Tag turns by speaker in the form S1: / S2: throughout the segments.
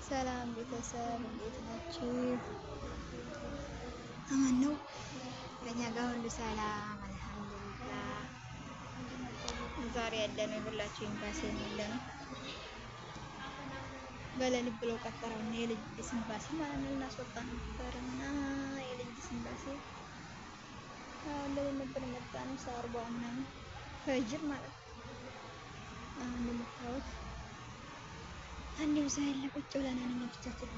S1: ሰላም ቤተሰብ እንዴት ናችሁ? አማን ነው? ከኛ ጋር ሁሉ ሰላም አልሐምዱሊላህ። ዛሬ ያለነው የሁላችሁ ኤምባሲ ያለነው በሌሊት ብለው ቀጠረውና የልጅ ኤምባሲ ማለት ነው። ልናስወጣ ነበርና የልጅ ኤምባሲ ለምን ነበር የመጣነው? ሳርባ ምናምን ፈጅር ማለት ነው። አሁን እንደምታዩት አንድ ብዛ ያለ ቁጭ ብለናል እኛ ብቻችን።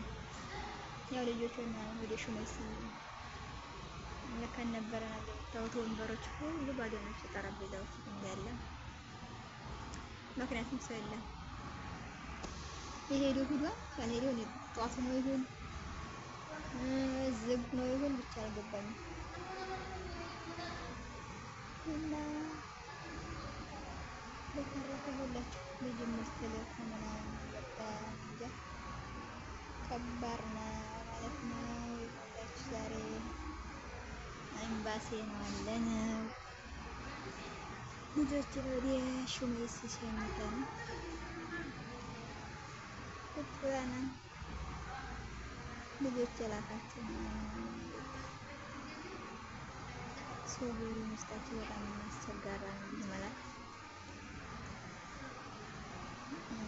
S1: ያው ልጆች ምናምን ወደ ሹመስ ለካን ነበረና እንደምታዩት ወንበሮች ሁሉ ባዶ ናቸው፣ ጠረጴዛዎች እንዳለ። ምክንያቱም ሰው የለም። የሄደው ሂዷል፣ ያልሄደው ጠዋት ነው ይሁን ዝግ ነው ይሁን ብቻ አልገባኝም። እና በተረፈ ሁላችሁ ልጅ መስተለፍ ምናምን በጣም እንጃ ከባድ ነው ማለት ነው። ሁላችሁ ዛሬ ኤምባሲ ነው ያለነው። ልጆችን ወደ ሹመይስ ሸኝተን ቁጭ ብለናል። ልጆች የላካቸው ሶብሪ መስጣቸው በጣም አስቸጋሪ ነው ማለት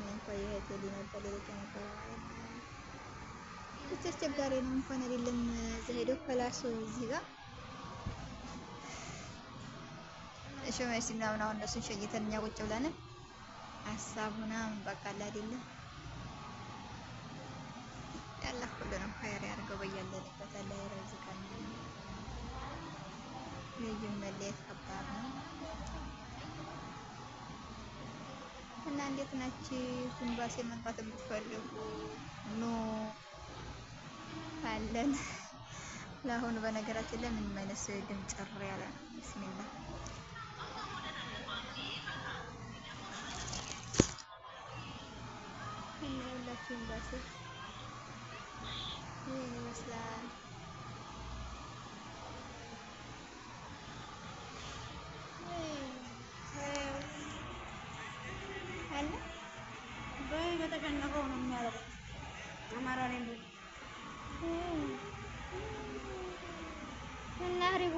S1: እንኳን የሄደ ነበር ሌሎች ነበር ብቻ አስቸጋሪ ነው። እንኳን አይደለም ዘሄዶ ከላሱ እዚህ ጋር ሹመይስ ምናምን አሁን እነሱን ሸኝተን እኛ ቁጭ ብለን ሀሳቡና በቃ አይደለም ያለ ሁሉንም ኸይር ያድርገው በያለንበት አላህ ይረዝቀን። ልጅም መለየት ከባድ ነው እና እንዴት ናችሁ? ኤምባሲ መግባት የምትፈልጉ ኑ አለን። ለአሁኑ በነገራችን ላይ ምንም አይነት ሰው የለም፣ ጭር ያለ ነው። ቢስሚላህ እና ሁላችሁ ኤምባሲ ይህን ይመስላል። አለ በተጨነቀው ነው የሚያደርገው አማራ ላይ እና አሪጉ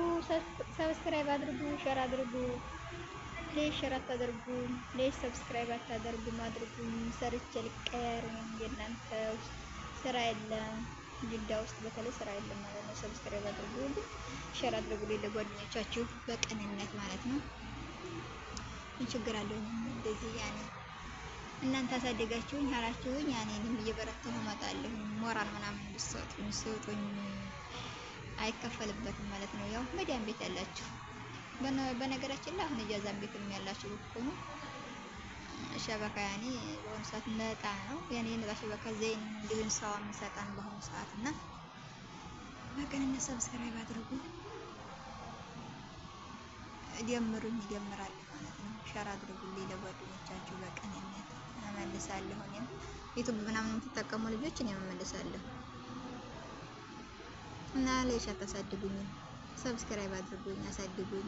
S1: ሰብስክራይብ አድርጉ፣ ሼር አድርጉ። ሌሽ ሼር አታደርጉ፣ ሌሽ ሰብስክራይብ አታደርጉም? አድርጉኝ። ሰርቼ ልቀየር ነው የእናንተ ስራ የለም። ጅዳ ውስጥ በተለይ ስራ የለም ማለት ነው። ሰብስክራይብ አድርጉ፣ ሼር አድርጉ ለጓደኞቻችሁ በቅንነት ማለት ነው። ምን ችግር አለው? እንደዚህ ያኔ እናንተ አሳደጋችሁኝ አላችሁኝ፣ ያኔ እኔም እየበረታሁ እመጣለሁ። ሞራል ምናምን ብትሰጡኝ አይከፈልበትም ማለት ነው። ያው መዲያን ቤት ያላችሁ በነገራችን ላይ አሁን እጃዛን ቤት ያላችሁ ብትሆኑ ሸበካ ያኔ በአሁኑ ሰዓት ነጣ ነው። ያኔ ነጣ ሸበካ ዘይን እንዲሁም ሰው የሚሰጣን በአሁኑ ሰዓት እና በቅንነት ሰብስክራይብ አድርጉ፣ ጀምሩኝ፣ ይጀምራል ማለት ነው። ሸር አድርጉልኝ ለጓደኞቻችሁ በቅንነት እመልሳለሁ። እኔም ዩቲዩብ ምናምን የምትጠቀሙ ልጆች እኔም እመልሳለሁ እና ለይሽ አታሳድጉኝ፣ ሰብስክራይብ አድርጉኝ፣ አሳድጉኝ።